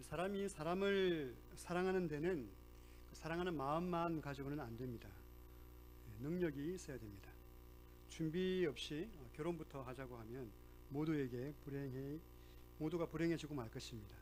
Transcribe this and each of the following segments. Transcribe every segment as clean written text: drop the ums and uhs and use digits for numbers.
사람이 사람을 사랑하는 데는 그 사랑하는 마음만 가지고는 안 됩니다. 능력이 있어야 됩니다. 준비 없이 결혼부터 하자고 하면 모두가 불행해지고 말 것입니다.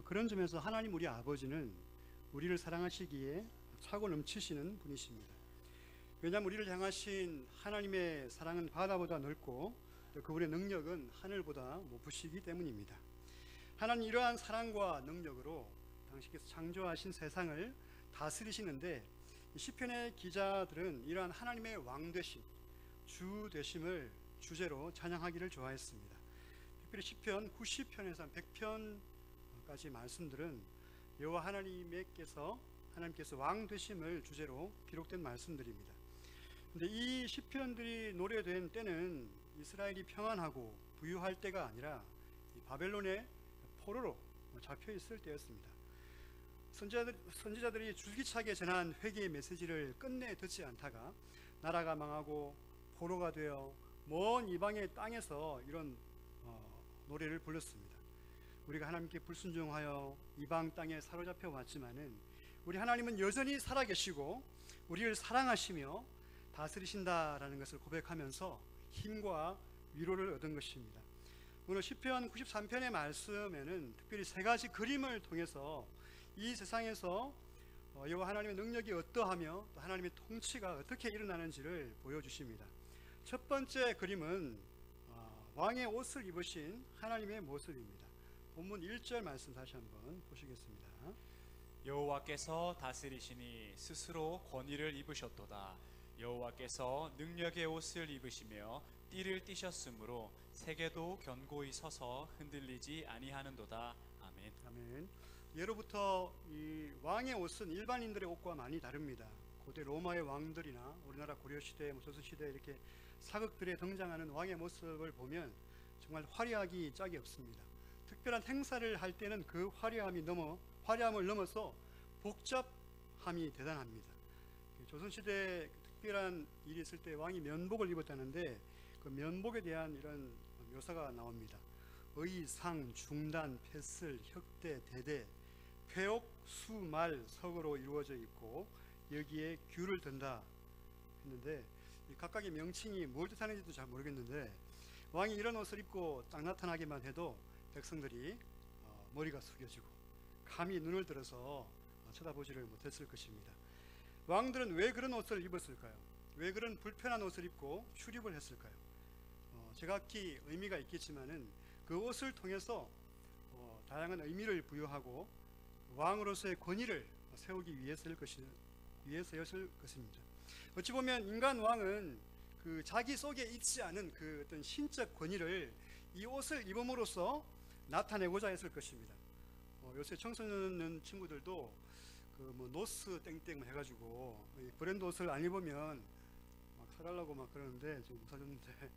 그런 점에서 하나님 우리 아버지는 우리를 사랑하시기에 차고 넘치시는 분이십니다. 왜냐하면 우리를 향하신 하나님의 사랑은 바다보다 넓고 또 그분의 능력은 하늘보다 높으시기 때문입니다. 하나님 이러한 사랑과 능력으로 당신께서 창조하신 세상을 다스리시는데, 시편의 기자들은 이러한 하나님의 왕 되심, 주 되심을 주제로 찬양하기를 좋아했습니다. 특별히 시편 90편에서 100편까지 말씀들은 여호와 하나님께서 왕 되심을 주제로 기록된 말씀들입니다. 근데 이 시편들이 노래된 때는 이스라엘이 평안하고 부유할 때가 아니라 바벨론의 포로로 잡혀 있을 때였습니다. 선지자들이 줄기차게 전한 회개의 메시지를 끝내 듣지 않다가 나라가 망하고 포로가 되어 먼 이방의 땅에서 이런 노래를 불렀습니다. 우리가 하나님께 불순종하여 이방 땅에 사로잡혀 왔지만은 우리 하나님은 여전히 살아계시고 우리를 사랑하시며 다스리신다라는 것을 고백하면서 힘과 위로를 얻은 것입니다. 오늘 시편 93편의 말씀에는 특별히 세 가지 그림을 통해서 이 세상에서 여호와 하나님의 능력이 어떠하며 또 하나님의 통치가 어떻게 일어나는지를 보여주십니다. 첫 번째 그림은 왕의 옷을 입으신 하나님의 모습입니다. 본문 1절 말씀 다시 한번 보시겠습니다. 여호와께서 다스리시니 스스로 권위를 입으셨도다. 여호와께서 능력의 옷을 입으시며 띠를 띠셨으므로 세계도 견고히 서서 흔들리지 아니하는도다. 아멘. 아멘. 예로부터 이 왕의 옷은 일반인들의 옷과 많이 다릅니다. 고대 로마의 왕들이나 우리나라 고려시대, 조선시대 이렇게 사극들에 등장하는 왕의 모습을 보면 정말 화려하기 짝이 없습니다. 특별한 행사를 할 때는 그 화려함을 넘어서 복잡함이 대단합니다. 조선시대 특별한 일이 있을 때 왕이 면복을 입었다는데 그 면복에 대한 이런 묘사가 나옵니다. 의상, 중단, 패슬, 혁대, 대대, 회옥, 수, 말, 석으로 이루어져 있고 여기에 귤을 든다 했는데 각각의 명칭이 뭘 뜻하는지도 잘 모르겠는데 왕이 이런 옷을 입고 딱 나타나기만 해도 백성들이 머리가 숙여지고 감히 눈을 들어서 쳐다보지를 못했을 것입니다. 왕들은 왜 그런 옷을 입었을까요? 왜 그런 불편한 옷을 입고 출입을 했을까요? 제각기 의미가 있겠지만은 그 옷을 통해서 다양한 의미를 부여하고 왕으로서의 권위를 세우기 위해서였을 것입니다. 어찌 보면 인간 왕은 그 자기 속에 있지 않은 그 어떤 신적 권위를 이 옷을 입음으로써 나타내고자 했을 것입니다. 요새 청소년 친구들도 그 노스 땡땡 해가지고 브랜드 옷을 안 입으면 막 사달라고 막 그러는데 좀 못 사줬는데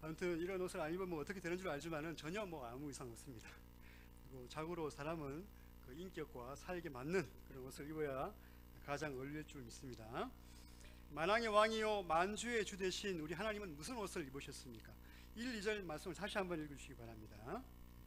아무튼 이런 옷을 안 입으면 어떻게 되는 줄 알지만은 전혀 아무 이상 없습니다. 그리고 자고로 사람은 그 인격과 사역에 맞는 그런 옷을 입어야 가장 어울릴 줄 믿습니다. 만왕의 왕이요 만주의 주 되신 우리 하나님은 무슨 옷을 입으셨습니까? 1, 2절 말씀을 다시 한번 읽어주시기 바랍니다.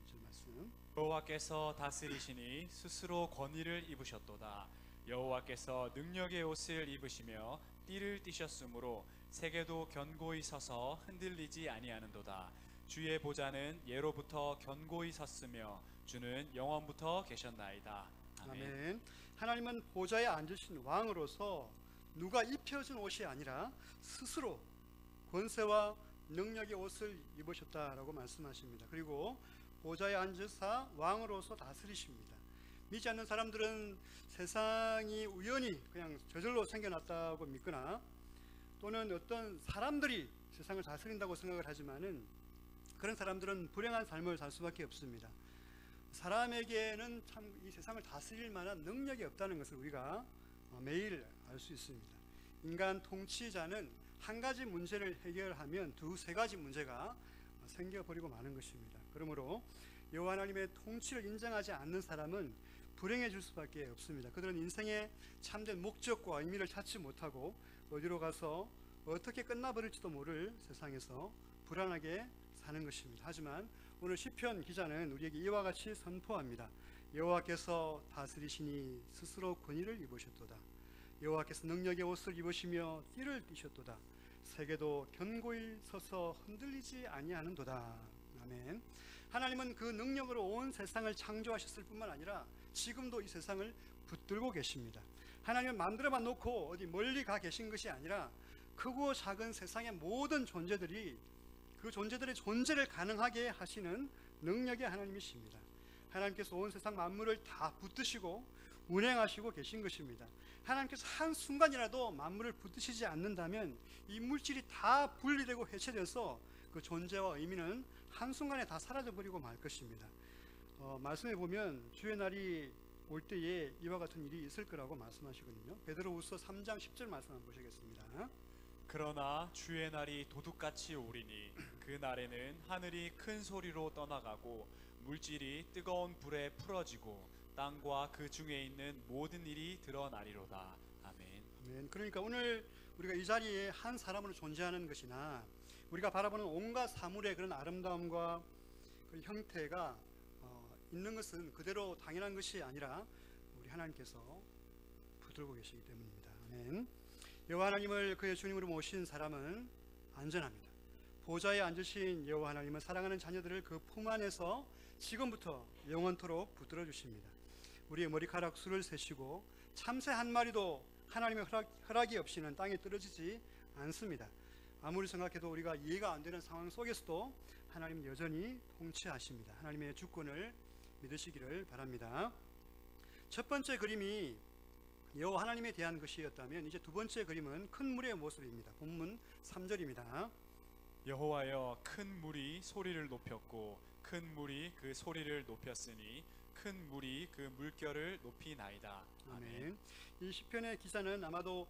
2절 말씀. 여호와께서 다스리시니 스스로 권위를 입으셨도다. 여호와께서 능력의 옷을 입으시며 띠를 띠셨으므로 세계도 견고히 서서 흔들리지 아니하는도다. 주의 보좌는 예로부터 견고히 섰으며 주는 영원부터 계셨나이다. 아멘. 아멘. 하나님은 보좌에 앉으신 왕으로서 누가 입혀준 옷이 아니라 스스로 권세와 능력의 옷을 입으셨다라고 말씀하십니다. 그리고 보좌에 앉으사 왕으로서 다스리십니다. 믿지 않는 사람들은 세상이 우연히 그냥 저절로 생겨났다고 믿거나 또는 어떤 사람들이 세상을 다스린다고 생각을 하지만은 그런 사람들은 불행한 삶을 살 수밖에 없습니다. 사람에게는 참 이 세상을 다스릴 만한 능력이 없다는 것을 우리가 매일 알 수 있습니다. 인간 통치자는 한 가지 문제를 해결하면 두세 가지 문제가 생겨버리고 마는 것입니다. 그러므로 여호와 하나님의 통치를 인정하지 않는 사람은 불행해질 수밖에 없습니다. 그들은 인생의 참된 목적과 의미를 찾지 못하고 어디로 가서 어떻게 끝나버릴지도 모를 세상에서 불안하게 사는 것입니다. 하지만 오늘 시편 기자는 우리에게 이와 같이 선포합니다. 여호와께서 다스리시니 스스로 권위를 입으셨도다. 여호와께서 능력의 옷을 입으시며 띠를 띠셨도다. 세계도 견고히 서서 흔들리지 아니하는도다. 아멘. 하나님은 그 능력으로 온 세상을 창조하셨을 뿐만 아니라 지금도 이 세상을 붙들고 계십니다. 하나님은 만들어만 놓고 어디 멀리 가 계신 것이 아니라 크고 작은 세상의 모든 존재들이 그 존재들의 존재를 가능하게 하시는 능력의 하나님이십니다. 하나님께서 온 세상 만물을 다 붙드시고 운행하시고 계신 것입니다. 하나님께서 한순간이라도 만물을 붙드시지 않는다면 이 물질이 다 분리되고 해체돼서 그 존재와 의미는 한순간에 다 사라져버리고 말 것입니다. 말씀해 보면 주의 날이 올 때에 이와 같은 일이 있을 거라고 말씀하시거든요. 베드로후서 3장 10절 말씀 한번 보시겠습니다. 그러나 주의 날이 도둑같이 오리니 그 날에는 하늘이 큰 소리로 떠나가고 물질이 뜨거운 불에 풀어지고 땅과 그 중에 있는 모든 일이 드러나리로다. 아멘. 아멘. 그러니까 오늘 우리가 이 자리에 한 사람으로 존재하는 것이나 우리가 바라보는 온갖 사물의 그런 아름다움과 그 형태가 있는 것은 그대로 당연한 것이 아니라 우리 하나님께서 붙들고 계시기 때문입니다. 아멘. 여호와 하나님을 그의 주님으로 모신 사람은 안전합니다. 보좌에 앉으신 여호와 하나님은 사랑하는 자녀들을 그 품 안에서 지금부터 영원토록 붙들어 주십니다. 우리의 머리카락 수를 세시고 참새 한 마리도 하나님의 허락이 없이는 땅에 떨어지지 않습니다. 아무리 생각해도 우리가 이해가 안 되는 상황 속에서도 하나님은 여전히 통치하십니다. 하나님의 주권을 믿으시기를 바랍니다. 첫 번째 그림이 여호와 하나님에 대한 것이었다면 이제 두 번째 그림은 큰 물의 모습입니다. 본문 3절입니다. 여호와여 큰 물이 소리를 높였고 큰 물이 그 소리를 높였으니 큰 물이 그 물결을 높이나이다. 아멘. 이 시편의 기자는 아마도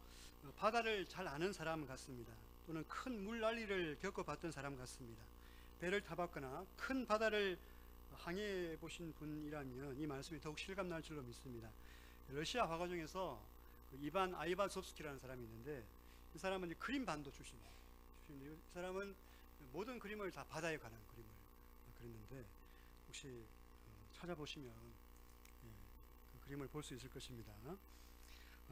바다를 잘 아는 사람 같습니다. 또는 큰 물난리를 겪어봤던 사람 같습니다. 배를 타봤거나 큰 바다를 항해해 보신 분이라면 이 말씀이 더욱 실감날 줄로 믿습니다. 러시아 화가 중에서 이반 아이바소프스키라는 사람이 있는데 이 사람은 그림반도 출신입니다. 이 사람은 모든 그림을 다 바다에 관한 그림을 그렸는데 혹시 찾아보시면 그 그림을 볼 수 있을 것입니다.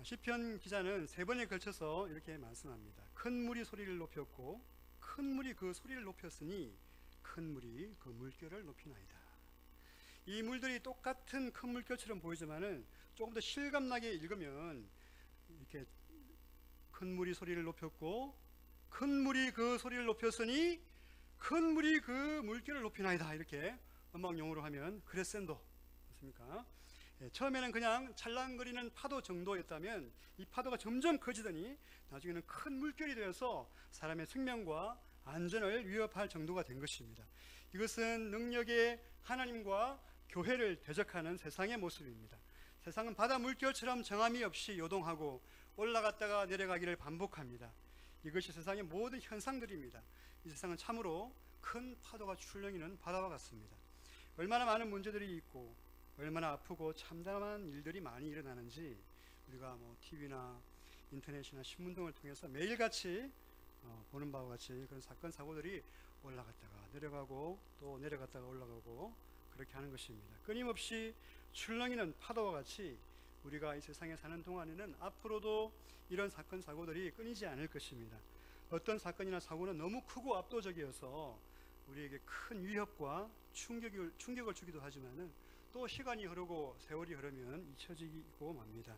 시편 기자는 세 번에 걸쳐서 이렇게 말씀합니다. 큰 물이 소리를 높였고 큰 물이 그 소리를 높였으니 큰 물이 그 물결을 높이나이다. 이 물들이 똑같은 큰 물결처럼 보이지만은 조금 더 실감나게 읽으면 이렇게 큰 물이 소리를 높였고 큰 물이 그 소리를 높였으니 큰 물이 그 물결을 높이나이다. 이렇게 음악 용어로 하면 크레센도 맞습니까? 처음에는 그냥 찰랑거리는 파도 정도였다면 이 파도가 점점 커지더니 나중에는 큰 물결이 되어서 사람의 생명과 안전을 위협할 정도가 된 것입니다. 이것은 능력의 하나님과 교회를 대적하는 세상의 모습입니다. 세상은 바다 물결처럼 정함이 없이 요동하고 올라갔다가 내려가기를 반복합니다. 이것이 세상의 모든 현상들입니다. 이 세상은 참으로 큰 파도가 출렁이는 바다와 같습니다. 얼마나 많은 문제들이 있고 얼마나 아프고 참담한 일들이 많이 일어나는지 우리가 TV나 인터넷이나 신문 등을 통해서 매일같이 보는 바와 같이 그런 사건 사고들이 올라갔다가 내려가고 또 내려갔다가 올라가고 그렇게 하는 것입니다. 끊임없이 출렁이는 파도와 같이 우리가 이 세상에 사는 동안에는 앞으로도 이런 사건 사고들이 끊이지 않을 것입니다. 어떤 사건이나 사고는 너무 크고 압도적이어서 우리에게 큰 위협과 충격을 주기도 하지만은 또 시간이 흐르고 세월이 흐르면 잊혀지고 맙니다.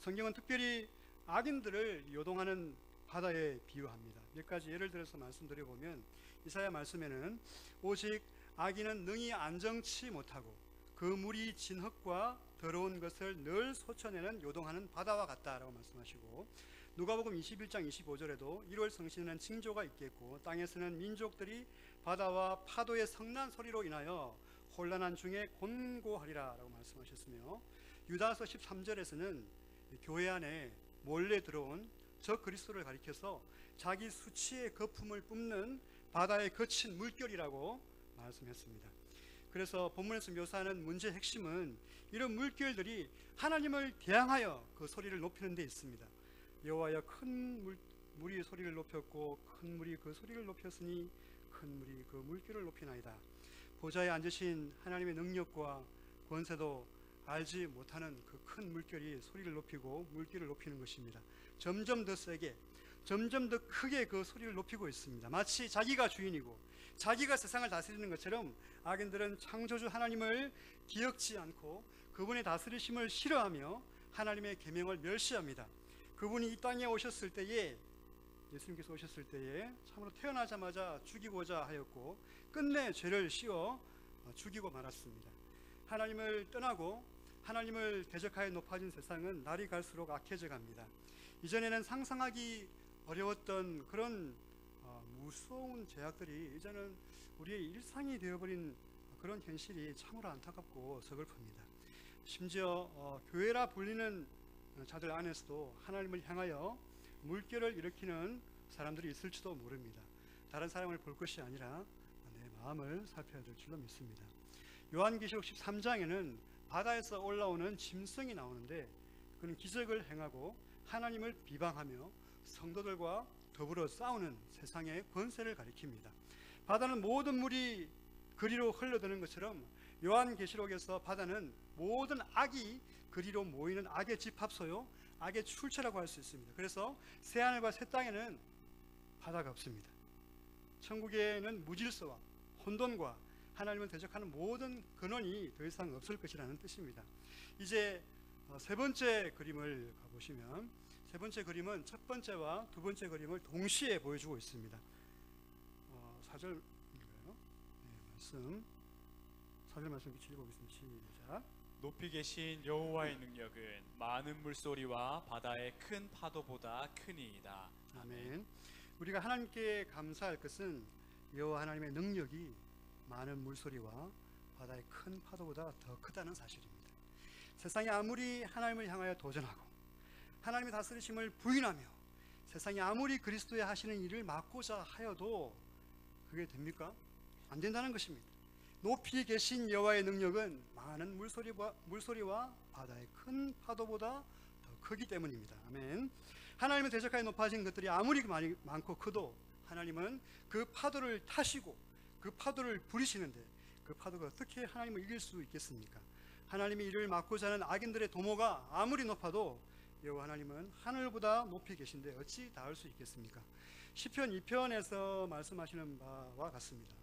성경은 특별히 악인들을 요동하는 바다에 비유합니다. 몇 가지 예를 들어서 말씀드려보면 이사야 말씀에는 오직 악인은 능히 안정치 못하고 그 물이 진흙과 더러운 것을 늘 솟아내는 요동하는 바다와 같다라고 말씀하시고 누가복음 21장 25절에도 1월 성신에는 징조가 있겠고 땅에서는 민족들이 바다와 파도의 성난 소리로 인하여 혼란한 중에 곤고하리라 라고 말씀하셨으며 유다서 13절에서는 교회 안에 몰래 들어온 적 그리스도를 가리켜서 자기 수치의 거품을 뿜는 바다의 거친 물결이라고 말씀했습니다. 그래서 본문에서 묘사하는 문제의 핵심은 이런 물결들이 하나님을 대항하여 그 소리를 높이는 데 있습니다. 여호와여 큰 물이 소리를 높였고 큰 물이 그 소리를 높였으니 큰 물이 그 물결을 높이나이다. 보좌에 앉으신 하나님의 능력과 권세도 알지 못하는 그 큰 물결이 소리를 높이고 물결을 높이는 것입니다. 점점 더 세게, 점점 더 크게 그 소리를 높이고 있습니다. 마치 자기가 주인이고 자기가 세상을 다스리는 것처럼 악인들은 창조주 하나님을 기억지 않고 그분의 다스리심을 싫어하며 하나님의 계명을 멸시합니다. 그분이 이 땅에 오셨을 때에, 예수님께서 오셨을 때에 참으로 태어나자마자 죽이고자 하였고 끝내 죄를 씌워 죽이고 말았습니다. 하나님을 떠나고 하나님을 대적하여 높아진 세상은 날이 갈수록 악해져 갑니다. 이전에는 상상하기 어려웠던 그런 무서운 죄악들이 이제는 우리의 일상이 되어버린 그런 현실이 참으로 안타깝고 서글픕니다. 심지어 교회라 불리는 자들 안에서도 하나님을 향하여 물결을 일으키는 사람들이 있을지도 모릅니다. 다른 사람을 볼 것이 아니라 내 마음을 살펴야 될 줄로 믿습니다. 요한계시록 13장에는 바다에서 올라오는 짐승이 나오는데 그는 기적을 행하고 하나님을 비방하며 성도들과 더불어 싸우는 세상의 권세를 가리킵니다. 바다는 모든 물이 그리로 흘러드는 것처럼 요한계시록에서 바다는 모든 악이 그리로 모이는 악의 집합소요, 악의 출처라고 할 수 있습니다. 그래서 새하늘과 새 땅에는 바다가 없습니다. 천국에는 무질서와 혼돈과 하나님을 대적하는 모든 근원이 더 이상 없을 것이라는 뜻입니다. 이제 세 번째 그림을 가보시면, 세 번째 그림은 첫 번째와 두 번째 그림을 동시에 보여주고 있습니다. 4절인가요? 네, 4절 말씀 읽어보겠습니다. 시작. 높이 계신 여호와의 능력은 많은 물소리와 바다의 큰 파도보다 크니이다. 아멘. 우리가 하나님께 감사할 것은 여호와 하나님의 능력이 많은 물소리와 바다의 큰 파도보다 더 크다는 사실입니다. 세상이 아무리 하나님을 향하여 도전하고 하나님의 다스리심을 부인하며 세상이 아무리 그리스도의 하시는 일을 막고자 하여도 그게 됩니까? 안 된다는 것입니다. 높이 계신 여호와의 능력은 많은 물소리와 바다의 큰 파도보다 더 크기 때문입니다. 아멘. 하나님을 대적하여 높아진 것들이 아무리 많고 커도 하나님은 그 파도를 타시고 그 파도를 부리시는데 그 파도가 어떻게 하나님을 이길 수 있겠습니까? 하나님의 일을 막고자 하는 악인들의 도모가 아무리 높아도 여호와 하나님은 하늘보다 높이 계신데 어찌 닿을 수 있겠습니까? 시편 2편에서 말씀하시는 바와 같습니다.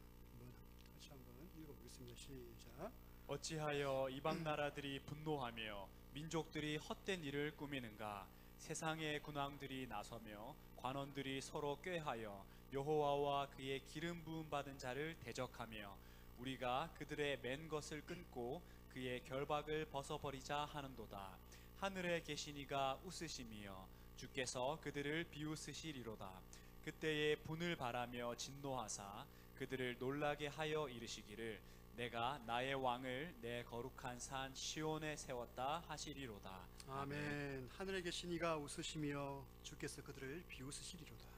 같이 한번 읽어보겠습니다. 시작. 어찌하여 이방 나라들이 분노하며 민족들이 헛된 일을 꾸미는가? 세상의 군왕들이 나서며 관원들이 서로 꾀하여 여호와와 그의 기름 부음 받은 자를 대적하며 우리가 그들의 맨 것을 끊고 그의 결박을 벗어버리자 하는도다. 하늘에 계신 이가 웃으시며 주께서 그들을 비웃으시리로다. 그때에 분을 바라며 진노하사 그들을 놀라게 하여 이르시기를 내가 나의 왕을 내 거룩한 산 시온에 세웠다 하시리로다. 아멘. 하늘에 계신 이가 웃으시며 주께서 그들을 비웃으시리로다.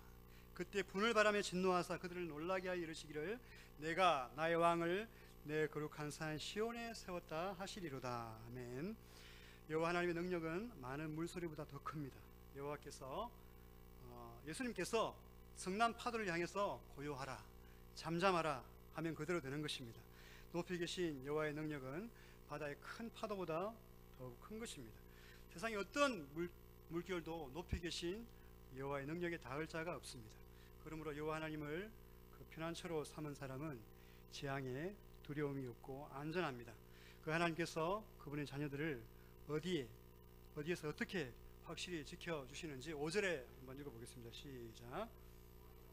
그때 분을 바라며 진노하사 그들을 놀라게 하여 이르시기를 내가 나의 왕을 내 거룩한 산 시온에 세웠다 하시리로다. 아멘. 여호와 하나님의 능력은 많은 물소리보다 더 큽니다. 여호와께서 예수님께서 성난 파도를 향해서 고요하라, 잠잠하라 하면 그대로 되는 것입니다. 높이 계신 여호와의 능력은 바다의 큰 파도보다 더욱 큰 것입니다. 세상의 어떤 물결도 높이 계신 여호와의 능력에 닿을 자가 없습니다. 그러므로 여호와 하나님을 그 피난처로 삼은 사람은 재앙에 두려움이 없고 안전합니다. 그 하나님께서 그분의 자녀들을 어디에서 어떻게 확실히 지켜주시는지 5절에 한번 읽어보겠습니다. 시작.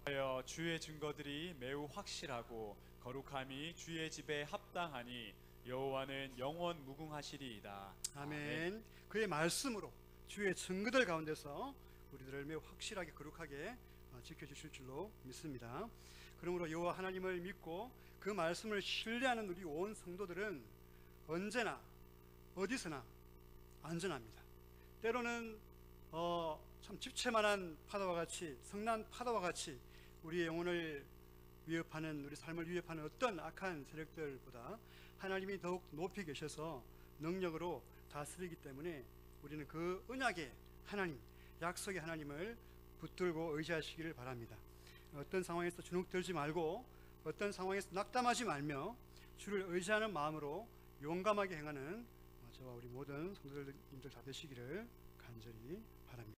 하여 주의 증거들이 매우 확실하고 거룩함이 주의 집에 합당하니 여호와는 영원 무궁하시리이다. 아멘. 그의 말씀으로 주의 증거들 가운데서 우리들을 매우 확실하게 거룩하게 지켜주실 줄로 믿습니다. 그러므로 여호와 하나님을 믿고 그 말씀을 신뢰하는 우리 온 성도들은 언제나 어디서나 안전합니다. 때로는 참 집채만한 파도와 같이, 성난 파도와 같이 우리의 영혼을 위협하는, 우리 삶을 위협하는 어떤 악한 세력들보다 하나님이 더욱 높이 계셔서 능력으로 다스리기 때문에 우리는 그 언약의 하나님, 약속의 하나님을 붙들고 의지하시기를 바랍니다. 어떤 상황에서 주눅들지 말고 어떤 상황에서 낙담하지 말며 주를 의지하는 마음으로 용감하게 행하는 저와 우리 모든 성도님들 다 되시기를 간절히 바랍니다.